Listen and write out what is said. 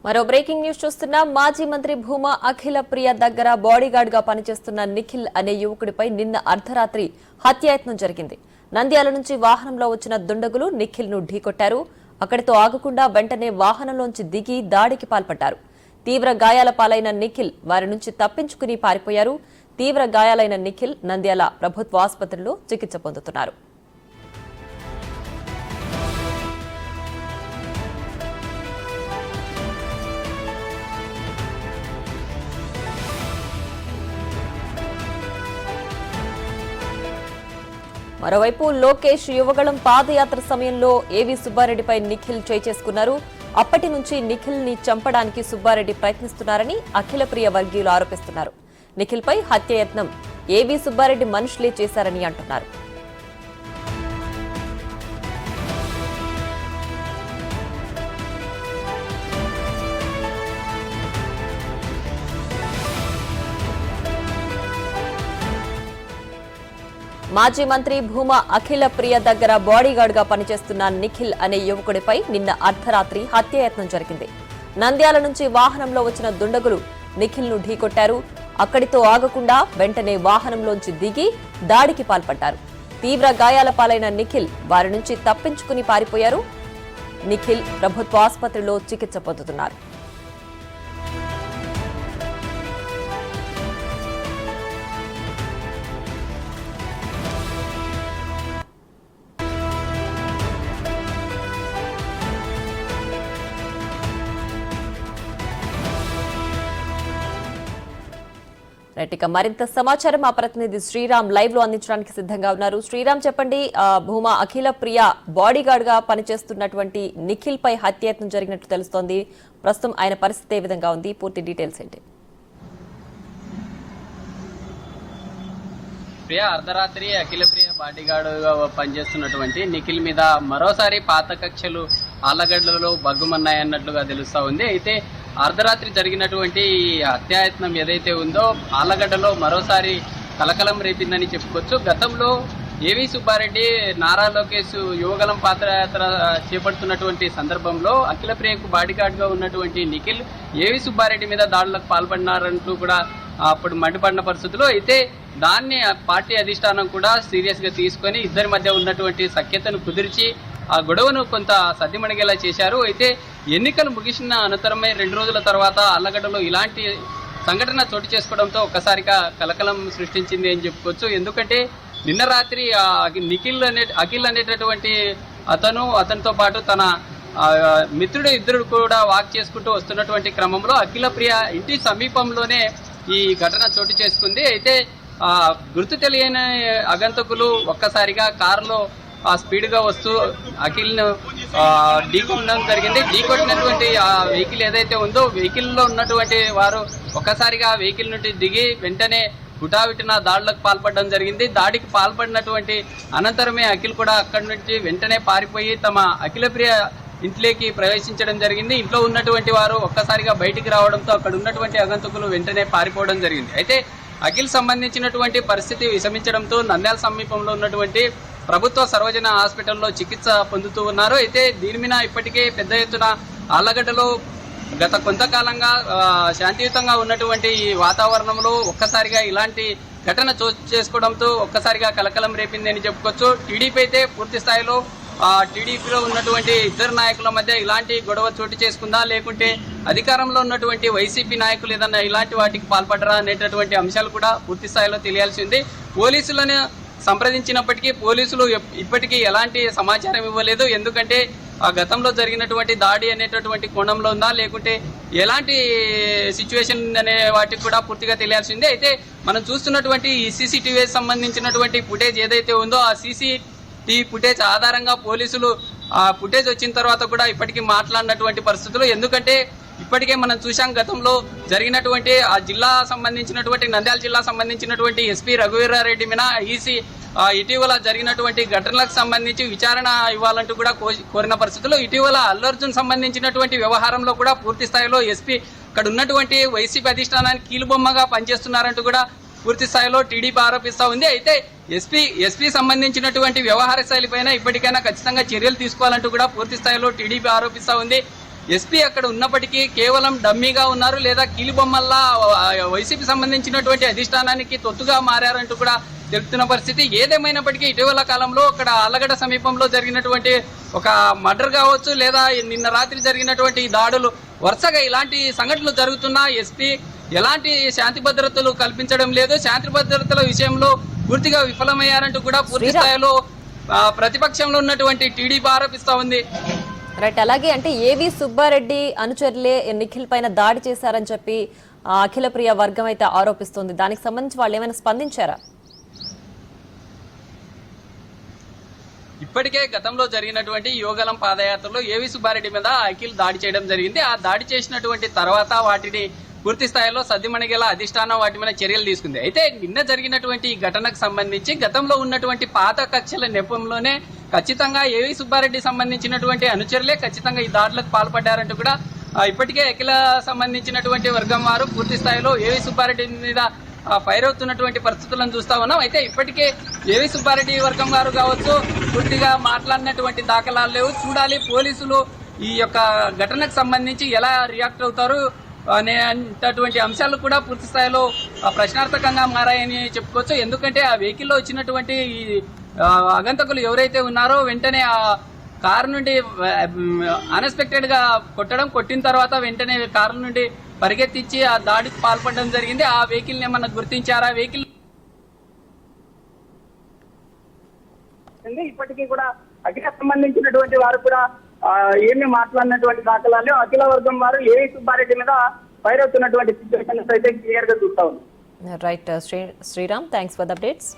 మరో breaking news చూస్తున్నాం. మాజీ మంత్రి భూమా అఖిల ప్రియ దగ్గర బాడీగార్డ్ గా పనిచేస్తున్న నిఖిల్ అనే యువకుడిపై నిన్న అర్ధరాత్రి హత్యాయత్నం జరిగింది. నంద్యాల నుంచి వాహనంలో వచ్చిన దుండగులు నిఖిల్ ను ఢీకొట్టారు. అక్కడితో ఆగకుండా వెంటనే వాహనంలోంచి దిగి దాడికి పాల్పడ్డారు. తీవ్ర గాయాల పాలైన నిఖిల్ వారి నుంచి తప్పించుకుని పారిపోయారు. తీవ్ర గాయాలైన నిఖిల్ నంద్యాల ప్రభుత్వ ఆసుపత్రిలో చికిత్స పొందుతున్నారు. మరోవైపు లోకేష్ యువగళం పాదయాత్ర సమయంలో ఏవీ సుబ్బారెడ్డిపై నిఖిల్ చేసుకున్నారు. అప్పటి నుంచి నిఖిల్ ని చంపడానికి సుబ్బారెడ్డి ప్రయత్నిస్తున్నారని అఖిలప్రియ వర్గీయులు ఆరోపిస్తున్నారు. నిఖిల్ పై హత్యాయత్నం ఏవీ సుబ్బారెడ్డి మనుషులే చేశారని అంటున్నారు. మాజీ మంత్రి భూమా అఖిల ప్రియ దగ్గర బాడీగార్డ్ గా పనిచేస్తున్న నిఖిల్ అనే యువకుడిపై నిన్న అర్ధరాత్రి హత్యాయత్నం జరిగింది. నంద్యాల నుంచి వాహనంలో వచ్చిన దుండగులు నిఖిల్ ను ఢీకొట్టారు. అక్కడితో ఆగకుండా వెంటనే వాహనంలోంచి దిగి దాడికి పాల్పడ్డారు. తీవ్ర గాయాల పాలైన నిఖిల్ వారి నుంచి తప్పించుకుని పారిపోయారు. నిఖిల్ ప్రభుత్వ ఆసుపత్రిలో చికిత్స పొందుతున్నారు. ఇక మరింత సమాచారం మా ప్రతినిధి శ్రీరామ్ లైవ్ లో అందించడానికి సిద్ధంగా ఉన్నారు. శ్రీరామ్, చెప్పండి, భూమా అఖిల ప్రియ బాడీగార్డ్ గా పనిచేస్తున్నటువంటి నిఖిల్ పై హత్యాయత్నం జరిగినట్టు తెలుస్తోంది. ప్రస్తుతం ఆయన పరిస్థితి ఏ విధంగా ఉంది? పూర్తి డీటెయిల్స్ ఏంటి? ప్రియ అర్ధరాత్రి అఖిల ప్రియ బాడీగార్డ్ గా పనిచేస్తున్నటువంటి నిఖిల్ మీద మరోసారి పాత కక్షలు ఆళ్లగడ్డలలో బగ్గుమన్నాయన్నట్లుగా తెలుస్తా ఉంది. అయితే అర్ధరాత్రి జరిగినటువంటి హత్యాయత్నం ఏదైతే ఉందో ఆళ్లగడ్డలో మరోసారి కలకలం రేపిందని చెప్పుకోవచ్చు. గతంలో ఏవీ సుబ్బారెడ్డి నారా లోకేష్ యువగలం పాదయాత్ర చేపడుతున్నటువంటి సందర్భంలో అఖిల ప్రియకు బాడీగార్డ్ గా ఉన్నటువంటి నిఖిల్ ఏవీ సుబ్బారెడ్డి మీద దాడులకు పాల్పడినారంటూ కూడా అప్పుడు మండిపడిన పరిస్థితుల్లో అయితే దాన్ని పార్టీ అధిష్టానం కూడా సీరియస్ గా తీసుకొని ఇద్దరి మధ్య ఉన్నటువంటి సఖ్యతను కుదిర్చి ఆ గొడవను కొంత సద్దిమణిగేలా చేశారు. అయితే ఎన్నికలు ముగిసిన అనంతరమే 2 రోజుల తర్వాత అల్లగడ్డలో ఇలాంటి సంఘటన చోటు చేసుకోవడంతో ఒక్కసారిగా కలకలం సృష్టించింది అని చెప్పుకోవచ్చు. ఎందుకంటే నిన్న రాత్రి అఖిల్ అనేటటువంటి అతనితో పాటు తన మిత్రుడు ఇద్దరు కూడా వాక్ చేసుకుంటూ వస్తున్నటువంటి క్రమంలో అఖిల ప్రియ ఇంటి సమీపంలోనే ఈ ఘటన చోటు చేసుకుంది. అయితే గుర్తు తెలియని అగంతకులు ఒక్కసారిగా కారులో స్పీడ్ గా వస్తూ అఖిల్ ను ఢీకొట్టడం జరిగింది. ఢీకొట్టినటువంటి ఆ వెహికల్ ఏదైతే ఉందో వెహికల్ లో ఉన్నటువంటి వారు ఒక్కసారిగా వెహికల్ నుండి దిగి వెంటనే హుటాహుటిన దాడులకు పాల్పడడం జరిగింది. దాడికి పాల్పడినటువంటి అనంతరమే అఖిల్ కూడా అక్కడి నుంచి వెంటనే పారిపోయి తమ అఖిల ప్రియ ఇంట్లోకి ప్రవేశించడం జరిగింది. ఇంట్లో ఉన్నటువంటి వారు ఒక్కసారిగా బయటికి రావడంతో అక్కడ ఉన్నటువంటి అగంతకులు వెంటనే పారిపోవడం జరిగింది. అయితే అఖిల్ సంబంధించినటువంటి పరిస్థితి విషమించడంతో నంద్యాల సమీపంలో ఉన్నటువంటి ప్రభుత్వ సర్వజన హాస్పిటల్లో చికిత్స పొందుతూ ఉన్నారు. అయితే దీని మీద ఇప్పటికే పెద్ద ఎత్తున ఆళ్లగడ్డలో గత కొంతకాలంగా శాంతియుతంగా ఉన్నటువంటి ఈ వాతావరణంలో ఒక్కసారిగా ఇలాంటి ఘటన చోటు చేసుకోవడంతో ఒక్కసారిగా కలకలం రేపింది అని చెప్పుకోవచ్చు. టీడీపీ అయితే పూర్తి స్థాయిలో టీడీపీలో ఉన్నటువంటి ఇద్దరు నాయకుల మధ్య ఇలాంటి గొడవ చోటు చేసుకుందా, లేకుంటే అధికారంలో ఉన్నటువంటి వైసీపీ నాయకులు ఏదన్నా ఇలాంటి వాటికి పాల్పడరా అనేటటువంటి అంశాలు కూడా పూర్తి స్థాయిలో తెలియాల్సి ఉంది. పోలీసులను సంప్రదించినప్పటికీ పోలీసులు ఇప్పటికీ ఎలాంటి సమాచారం ఇవ్వలేదు. ఎందుకంటే ఆ గతంలో జరిగినటువంటి దాడి అనేటటువంటి కోణంలో ఉందా, లేకుంటే ఎలాంటి సిచ్యువేషన్ అనే వాటికి కూడా పూర్తిగా తెలియాల్సిందే. అయితే మనం చూస్తున్నటువంటి ఈ సీసీటీవీ సంబంధించినటువంటి ఫుటేజ్ ఏదైతే ఉందో ఆ సీసీటీవీ ఫుటేజ్ ఆధారంగా పోలీసులు ఆ ఫుటేజ్ వచ్చిన తర్వాత కూడా ఇప్పటికీ మాట్లాడినటువంటి పరిస్థితులు. ఎందుకంటే ఇప్పటికే మనం చూసాం గతంలో జరిగినటువంటి ఆ జిల్లా సంబంధించినటువంటి నంద్యాల జిల్లా సంబంధించినటువంటి ఎస్పీ రఘువీరారెడ్డి మీద ఈసీ ఇటీవల జరిగినటువంటి ఘటనలకు సంబంధించి విచారణ ఇవ్వాలంటూ కూడా కోరిన పరిస్థితుల్లో ఇటీవల అల్లు అర్జున్ సంబంధించినటువంటి వ్యవహారంలో కూడా పూర్తి స్థాయిలో ఎస్పీ అక్కడ ఉన్నటువంటి వైసీపీ అధిష్టానానికి కీలుబొమ్మగా పనిచేస్తున్నారంటూ కూడా పూర్తి స్థాయిలో టీడీపీ ఆరోపిస్తా ఉంది. అయితే ఎస్పీ సంబంధించినటువంటి వ్యవహార శైలి పైన ఇప్పటికైనా ఖచ్చితంగా చర్యలు తీసుకోవాలంటూ కూడా పూర్తి స్థాయిలో టీడీపీ ఆరోపిస్తా ఉంది. ఎస్పీ అక్కడ ఉన్నప్పటికీ కేవలం డమ్మీగా ఉన్నారు, లేదా కీలుబొమ్మల్లా వైసీపీ సంబంధించినటువంటి అధిష్టానానికి తొత్తుగా మారారంటూ కూడా తెలుపుతున్న పరిస్థితి. ఏదేమైనప్పటికీ ఇటీవల కాలంలో అక్కడ ఆళ్లగడ్డ సమీపంలో జరిగినటువంటి ఒక మర్డర్ కావచ్చు, లేదా నిన్న రాత్రి జరిగినటువంటి దాడులు, వరుసగా ఇలాంటి సంఘటనలు జరుగుతున్నా ఎస్పీ ఎలాంటి శాంతి భద్రతలు కల్పించడం లేదు. శాంతి భద్రతల విషయంలో పూర్తిగా విఫలమయ్యారంటూ కూడా పూర్తి స్థాయిలో ప్రతిపక్షంలో ఉన్నటువంటి టీడీపీ ఆరోపిస్తా ఉంది. రైట్, అలాగే అంటే ఏవి సుబ్బారెడ్డి అనుచరులే నిఖిల్ పైన దాడి చేశారని చెప్పి అఖిల ప్రియ వర్గం అయితే ఆరోపిస్తుంది. దానికి సంబంధించి వాళ్ళు ఏమైనా స్పందించారా? ఇప్పటికే గతంలో జరిగినటువంటి యోగలం పాదయాత్రలో ఏవి సుబ్బారెడ్డి మీద అఖిల్ దాడి చేయడం జరిగింది. ఆ దాడి చేసినటువంటి తర్వాత వాటిని పూర్తి స్థాయిలో సద్దిమణిగేలా అధిష్టానం వాటి మీద చర్యలు తీసుకుంది. అయితే నిన్న జరిగినటువంటి ఈ ఘటనకు సంబంధించి గతంలో ఉన్నటువంటి పాత కక్షల నెపంలోనే ఖచ్చితంగా ఏవి సుబ్బారెడ్డి సంబంధించినటువంటి అనుచరులే ఖచ్చితంగా ఈ దాడులకు పాల్పడ్డారంటూ కూడా ఇప్పటికే అఖిల సంబంధించినటువంటి వర్గం వారు పూర్తి స్థాయిలో ఏవి సుబ్బారెడ్డి మీద ఫైర్ అవుతున్నటువంటి పరిస్థితులను చూస్తా ఉన్నాం. అయితే ఇప్పటికే ఏవి సుబ్బారెడ్డి వర్గం వారు కావచ్చు పూర్తిగా మాట్లాడినటువంటి దాఖలాలు లేవు. చూడాలి పోలీసులు ఈ యొక్క ఘటనకు సంబంధించి ఎలా రియాక్ట్ అవుతారు అనేటటువంటి అంశాలు కూడా పూర్తి స్థాయిలో ప్రశ్నార్థకంగా మారాయని చెప్పుకోవచ్చు. ఎందుకంటే ఆ వెహికల్లో వచ్చినటువంటి ఈ ఆగంతకులు ఎవరైతే ఉన్నారో వెంటనే ఆ కారు నుండి అన్ఎక్స్పెక్టెడ్ గా కొట్టిన తర్వాత వెంటనే కారు నుండి పరిగెత్తించి ఆ దాడికి పాల్పడడం జరిగింది. ఆ వెహికల్ ని ఏమన్నా గుర్తించారా? వెహికల్ ఇప్పటికీ కూడా అఖిల సంబంధించినటువంటి వారు కూడా ఏమి మాట్లాడినటువంటి దాఖలాలు అఖిల వర్గం వారు ఏవి సుబ్బారెడ్డి మీద ఫైర్ అవుతున్నటువంటి సిచ్యువేషన్స్ అయితే క్లియర్ గా చూస్తా ఉంది. Right Sriram, thanks for the updates.